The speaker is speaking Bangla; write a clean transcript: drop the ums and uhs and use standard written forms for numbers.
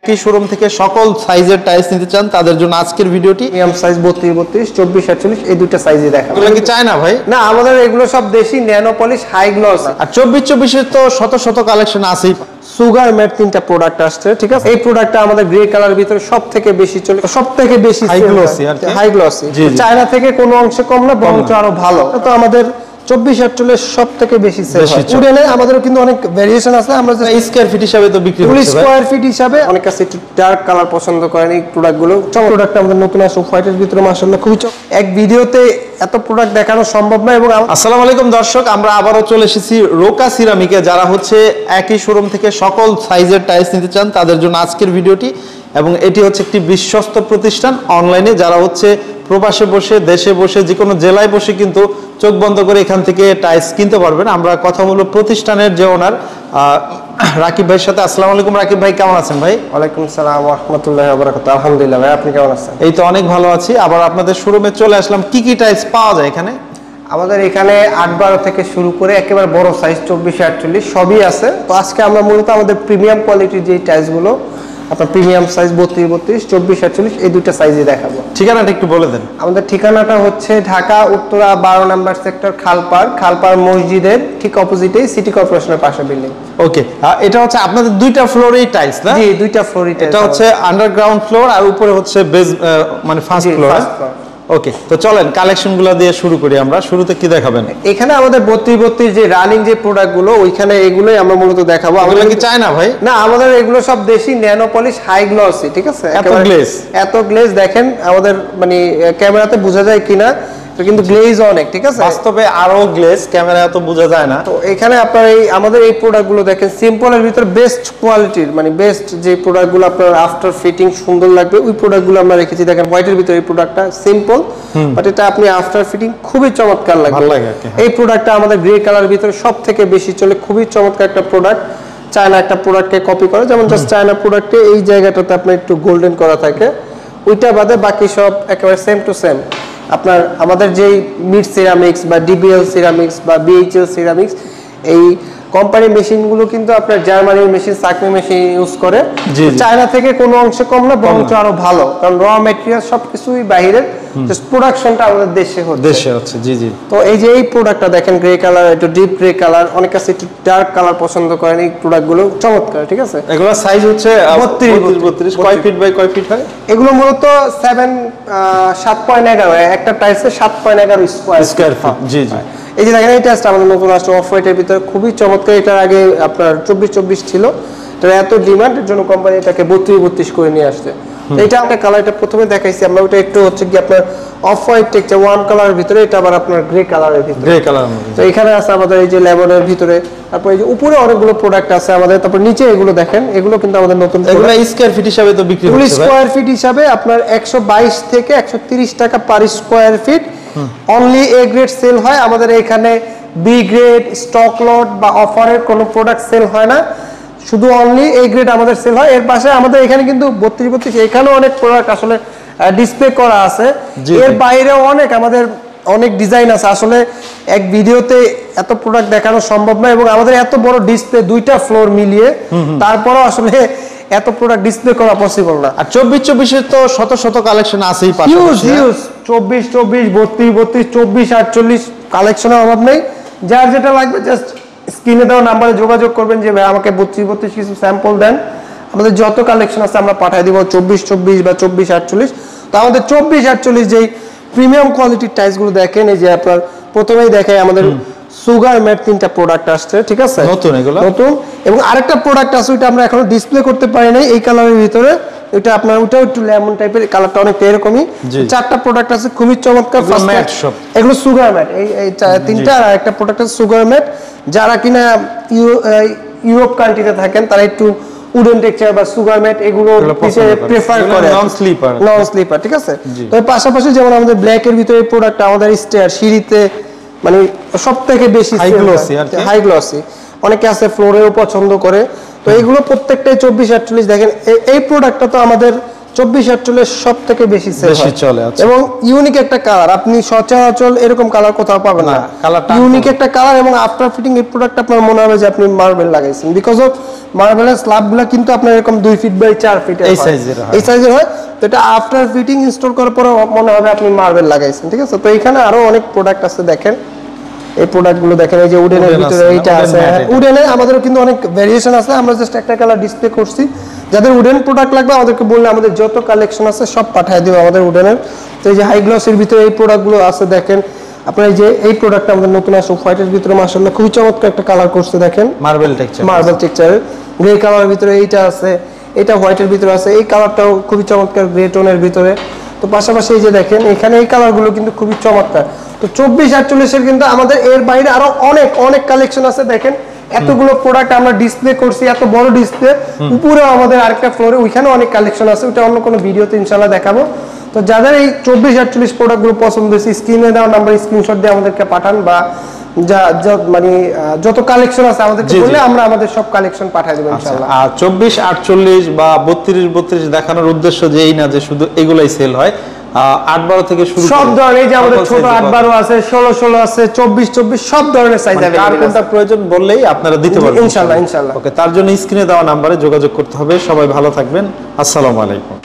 কি শোরুম থেকে সকল সাইজের টাইলস নিতে চান তাদের জন্য আজকের ভিডিওটি মিডিয়াম সাইজ 32 32 24 48 এই দুটো সাইজে দেখাবো। এগুলো কি চায়না ভাই? না, আমাদের এগুলো সব দেশি ন্যানো পলিশ হাই গ্লস। আর 24 24 এর তো শত শত কালেকশন আছেই। সুগার ম্যাট তিনটা প্রোডাক্ট আসছে, ঠিক আছে। এই প্রোডাক্টটা আমাদের গ্রে কালার ভিতরে সবথেকে বেশি চলে, সবথেকে বেশি হাই গ্লসি আর কি। হাই গ্লসি চায়না থেকে কোনো অংশে কম না, বরঞ্চ আরো ভালো। তো আমাদের 24 48 সবথেকে বেশি সেল হয়। উডেনে আমাদেরও কিন্তু অনেক ভেরিয়েশন আছে। আমরা স্কয়ার ফিট হিসাবে তো বিক্রি হচ্ছে ভাই। স্কয়ার ফিট হিসাবে অনেক কাছে একটু ডার্ক কালার পছন্দ করেন এই প্রোডাক্টগুলো। প্রোডাক্ট আমাদের নতুন আসে হোয়াইটের ভিতরে, মাশাআল্লাহ খুবই এক ভিডিওতে এত প্রোডাক্ট দেখানো সম্ভব না। এবং আসসালামু আলাইকুম দর্শক, আমরা আবারও চলে এসেছি রোকা সিরামিকে। যারা হচ্ছে একই শোরুম থেকে সকল সাইজের টাইলস নিতে চান তাদের জন্য আজকের ভিডিওটি। এবং এটি হচ্ছে একটি বিশ্বস্ত প্রতিষ্ঠান অনলাইনে, যারা হচ্ছে প্রবাসে বসে দেশে বসে যে কোনো জেলায় বসে কিন্তু চোখ বন্ধ করে এখান থেকে টাইলস কিনতে পারবেন। আমরা কথা বলবো প্রতিষ্ঠানের যে ওনার রাকিব ভাইয়ের সাথে। আসসালামু আলাইকুম রাকিব ভাই, কেমন আছেন ভাই? ওয়ালাইকুম আসসালাম ওয়া রাহমাতুল্লাহি ওয়া বারাকাতুহু। আলহামদুলিল্লাহ ভাই, আপনি কেমন আছেন? এই তো অনেক ভালো আছি। আবার আপনাদের শোরুমে চলে আসলাম। কি কি টাইলস পাওয়া যায় এখানে? আমাদের এখানে 8-12 থেকে শুরু করে একেবারে বড় সাইজ 24 48 সবই আছে। তো আজকে আমরা মূলত আমাদের প্রিমিয়াম কোয়ালিটির যে টাইলসগুলো, আপনার প্রিমিয়াম সাইজ 32 32 24 48 এই দুটো সাইজে দেখাবো। ঠিকানাটা একটু বলে দেন। আমাদের ঠিকানাটা হচ্ছে ঢাকা উত্তরা 12 নম্বর সেক্টর, খালপাড় মসজিদের ঠিক অপোজিটে সিটি কর্পোরেশনের পাশে বিল্ডিং। ওকে, এটা হচ্ছে আপনাদের দুইটা ফ্লোরেই টাইলস না? জি, দুইটা ফ্লোরই টাইলস। এটা হচ্ছে আন্ডারগ্রাউন্ড ফ্লোর আর উপরে হচ্ছে বেস, মানে ফার্স্ট ফ্লোর। ওকে, তো চলেন কালেকশনগুলো দিয়ে শুরু করি। আমরা শুরুতে কি দেখাবেন? এখানে আমাদের 32 32 যে রানিং যে প্রোডাক্টগুলো, ওইখানে এগুলোই আমরা মূলত দেখাবো। এগুলো কি চায়না ভাই? না, আমাদের এগুলো সব দেশি ন্যানো পলিশ হাই গ্লসি, ঠিক আছে। এত গ্লেজ দেখেন আমাদের, মানে ক্যামেরাতে বোঝা যায় কিনা, কিন্তু গ্লেজ অনেক, ঠিক আছে। বাস্তবে আরো গ্লেজ, ক্যামেরায় তো বোঝা যায় না। তো এখানে আপনার আমাদের এই প্রোডাক্টগুলো দেখেন সিম্পলের ভিতর বেস্ট কোয়ালিটির, মানে বেস্ট যে প্রোডাক্টগুলো আপনার আফটার ফিটিং সুন্দর লাগবে ওই প্রোডাক্টগুলো আমরা রেখেছি। দেখেন হোয়াইটের ভিতরে এই প্রোডাক্টটা সিম্পল, বাট এটা আপনি আফটার ফিটিং খুবই চমৎকার লাগবে। ভালো লাগে। এই প্রোডাক্টটা আমাদের গ্রে কালার ভিতরে সবথেকে বেশি চলে, খুবই চমৎকার একটা প্রোডাক্ট। চায়না একটা প্রোডাক্টকে কপি করে, যেমন জাস্ট চায়না প্রোডাক্টে এই জায়গাটাতে আপনার একটু গোল্ডেন করা থাকে, ওইটা বাদে বাকি সব একেবারে সেম টু সেম। আপনার আমাদের যেই মিড সিরামিক্স বা ডিবিএল সিরামিক্স বা বিএইচএল সিরামিক্স, এই কোম্পানি মেশিনগুলো কিন্তু আপনার জার্মানির মেশিন, সাকমি মেশিন ইউজ করে। চায়না থেকে কোনো অংশে কম না, বরঞ্চ আরো ভালো, কারণ র ম্যাটেরিয়াল সবকিছুই বাইরের, জাস্ট প্রোডাকশনটা আমাদের দেশে হচ্ছে। জি জি। তো এই যে এই প্রোডাক্টটা দেখেন গ্রে কালার, একটু ডিপ গ্রে কালার, অনেক কাছে একটু ডার্ক কালার পছন্দ করেন, এই প্রোডাক্টগুলো চমৎকার, ঠিক আছে। এগুলো সাইজ হচ্ছে 32 32 কয় ফিট বাই কয় ফিট হয়? এগুলো মূলত 7.11 একটা টাইলসে 7.11 স্কয়ার ফিট। জি জি। এই যে দেখেন এই টাইলসটা আমাদের নতুন আসছে অফ হোয়াইটের ভিতরে, খুবই চমৎকার। এটার আগে আপনার 24 24 ছিল, এটা এত ডিমান্ডের জন্য কোম্পানি এটাকে 32 32 করে নিয়ে আসছে। এটা আমরা কালারটা প্রথমে দেখাইছি আমরা, ওটা একটু হচ্ছে কি আপনার অফ হোয়াইট টেক্সচার ওয়ান কালারের ভিতরে, এটা আবার আপনার গ্রে কালারের ভিতরে। Grey colour. তো এখানে আছে আমাদের এই যে লেমনের ভিতরে, তারপর এই যে উপরে অনেকগুলো প্রোডাক্ট আছে আমাদের, তারপর নিচে এগুলো দেখেন, এগুলো কিন্তু আমাদের নতুন। এগুলো স্কয়ার ফিট হিসাবে তো বিক্রি হচ্ছে ভাই। স্কয়ার ফিট হিসাবে আপনার 122 থেকে 130 টাকা per square feet. Only A grade sell হয় আমাদের এখানে, বি গ্রেড স্টক লট বা অফারের কোনো প্রোডাক্ট সেল হয় না, শুধু অনলি এ গ্রেড আমাদের সেল হয়। এর পাশে আমাদের এখানে কিন্তু 32 32 এখানেও অনেক প্রোডাক্ট আসলে ডিসপ্লে করা আছে। এর বাইরেও আমাদের অনেক ডিজাইন আছে। আসলে এক ভিডিওতে এত প্রোডাক্ট দেখানো সম্ভব না, এবং আমাদের এত বড় ডিসপ্লে, দুইটা ফ্লোর মিলিয়ে, তারপরও আসলে এত প্রোডাক্ট ডিসপ্লে করা পসিবল না। আর 24 24 এর তো শত শত কালেকশন আছেই পাশাপাশি। হিউজ 24 24 32 32 24 48 কালেকশনের অভাব নেই। যার যেটা লাগবে জাস্ট স্ক্রিনে দেওয়া নাম্বারে যোগাযোগ করবেন যে ভাই আমাকে 32 32 কিছু স্যাম্পল দেন, আমাদের যত কালেকশন আছে আমরা পাঠিয়ে দিব 24 24 বা 24 48। তো আমাদের 24 48 যেই প্রিমিয়াম কোয়ালিটির টাইলসগুলো দেখেন, এই যে আপনার প্রথমেই দেখাই আমাদের সুগার ম্যাট তিনটা প্রোডাক্ট আসছে, ঠিক আছে, নতুন এগুলো নতুন। এবং আরেকটা প্রোডাক্ট আছে, ওইটা আমরা এখনো ডিসপ্লে করতে পারি নাই, এই কালারের ভিতরে। এটা আপনার ওটাও একটু লেমন টাইপের, কালারটা অনেকটা এরকমই। চারটা প্রোডাক্ট আছে খুবই চমৎকার। এগুলো সুগার ম্যাট, এই তিনটা। আর একটা প্রোডাক্ট আছে সুগার ম্যাট। যারা কিনা ইউরোপ কান্ট্রিতে থাকেন তারা একটু উডেন টেক্সচার বা সুগার ম্যাট এগুলো প্রেফার করে, নন স্লিপার, ঠিক আছে। তো পাশাপাশি যেমন আমাদের ব্ল্যাক এর ভিতরে প্রোডাক্ট আমাদের স্টেয়ার সিঁড়িতে, মানে সবথেকে বেশি হাই গ্লসি, অনেকে আছে ফ্লোরেও পছন্দ করে। তো এইগুলো প্রত্যেকটাই 24 48 দেখেন। এই প্রোডাক্টটা তো আমাদের 24-48 সবথেকে বেশি সেল বেশি চলে। আচ্ছা, এবং ইউনিক একটা কালার, আপনি সচরাচর এরকম কালার কোথাও পাবেন না। ইউনিক একটা কালার এবং আফটার ফিটিং এই প্রোডাক্ট আপনার মনে হবে যে আপনি মার্বেল লাগাইছেন, বিকজ অফ মার্বেলের স্ল্যাবগুলো কিন্তু আপনার এরকম 2 ফিট বাই 4 ফিট এই সাইজের হয়। তো এটা আফটার ফিটিং ইনস্টল করার পরে মনে হবে আপনি মার্বেল লাগাইছেন, ঠিক আছে। তো এখানে আরো অনেক প্রোডাক্ট আছে, দেখেন এই প্রোডাক্টগুলো দেখেন, এই যে উডেনের ভিতরে এইটা আছে। উডেনে আমাদেরও কিন্তু অনেক ভেরিয়েশন আছে, আমরা জাস্ট একটা কালার ডিসপ্লে করছি। যাদের উডেন প্রোডাক্ট লাগবে আমাদেরকে বললে আমাদের যত কালেকশন আছে সব পাঠিয়ে দিব আমাদের উডেনের। তো এই যে হাই গ্লসের ভিতরে এই প্রোডাক্টগুলো আছে, দেখেন আপনার এই যে এই প্রোডাক্টটা আমাদের নতুন আসে হোয়াইটের ভিতরে, মাশাআল্লাহ খুবই চমৎকার একটা কালার করছে, দেখেন মার্বেল টেক্সচার। গ্রে কালারের ভিতরে এইটা আছে, এটা হোয়াইটের ভিতরে আছে, এই কালারটাও খুবই চমৎকার গ্রে টোনের ভিতরে। তো পাশাপাশি এই যে দেখেন এখানে এই কালারগুলো কিন্তু খুবই চমৎকার। তো 24-48 এর কিন্তু আমাদের এর বাইরে আরো অনেক অনেক কালেকশন আছে। দেখেন এতগুলো প্রোডাক্ট আমরা ডিসপ্লে করছি, এত বড় ডিসপ্লে, উপরে আমাদের আরেকটা ফ্লোরে ওইখানে অনেক কালেকশন আছে, ওটা অন্য কোনো ভিডিওতে ইনশাআল্লাহ দেখাবো। তো যাদের এই 24-48 প্রোডাক্টগুলো পছন্দ হয়েছে স্ক্রিনে দেওয়া নাম্বার স্ক্রিনশট দিয়ে আমাদেরকে পাঠান, বা মানে যত কালেকশন আছে আমাদেরকে বললে আমরা আমাদের সব কালেকশন পাঠিয়ে দেব ইনশাআল্লাহ। আর 24-48 বা 32-32 দেখানোর উদ্দেশ্য যে এই না যে শুধু এগুলাই সেল হয়, 8-12 থেকে শুরু সব ধরনের, এই যে আমাদের ছোট 8-12 আছে, 16-16 আছে, 24-24 সব ধরনের সাইজ আছে। আর কোনটা প্রয়োজন বললেই আপনারা দিতে পারবেন ইনশাআল্লাহ। ওকে, তার জন্য স্ক্রিনে দেওয়া নম্বরে যোগাযোগ করতে হবে। সবাই ভালো থাকবেন, আসসালামু আলাইকুম।